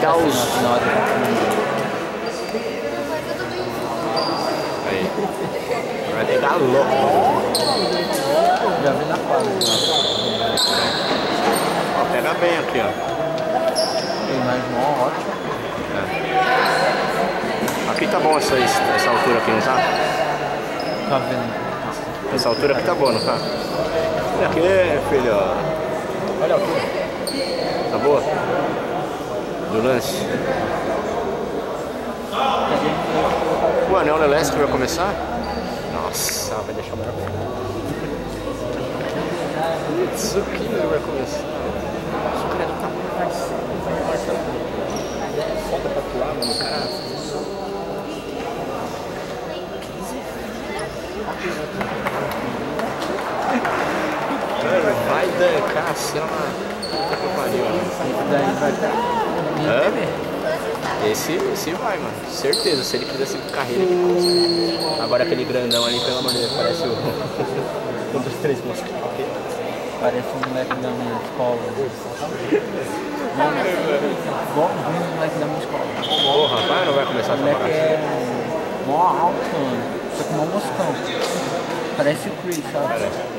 dá os... Aí. Vai pegar louco. Já vi na quadra. Ó, pega bem aqui, ó. Tem mais mó, ótimo. É. Aqui tá bom essa altura aqui, não tá? Tá vendo? Essa altura aqui tá boa, não tá? Olha aqui, filho. Olha aqui. Tá boa? Do lance. O anel elétrico vai começar? Nossa, vai deixar o maior. Isso aqui vai começar. Isso aqui é do tamanho mais foda pra pular, mano. O cara. Vai dancar assim, ó. Puta que pariu, mano. Daí vai ter. Esse vai, mano. Certeza. Se ele quiser seguir carreira, ele consegue. Agora aquele grandão ali, pelo amor de Deus, parece o. Um dos três mosquitos. Parece um moleque da minha escola. Igualzinho o moleque da minha escola. Porra, vai ou não vai começar a O moleque trabalhar? é mó alto, mano. Só que mó moscão. Parece o Chris, sabe? Parece.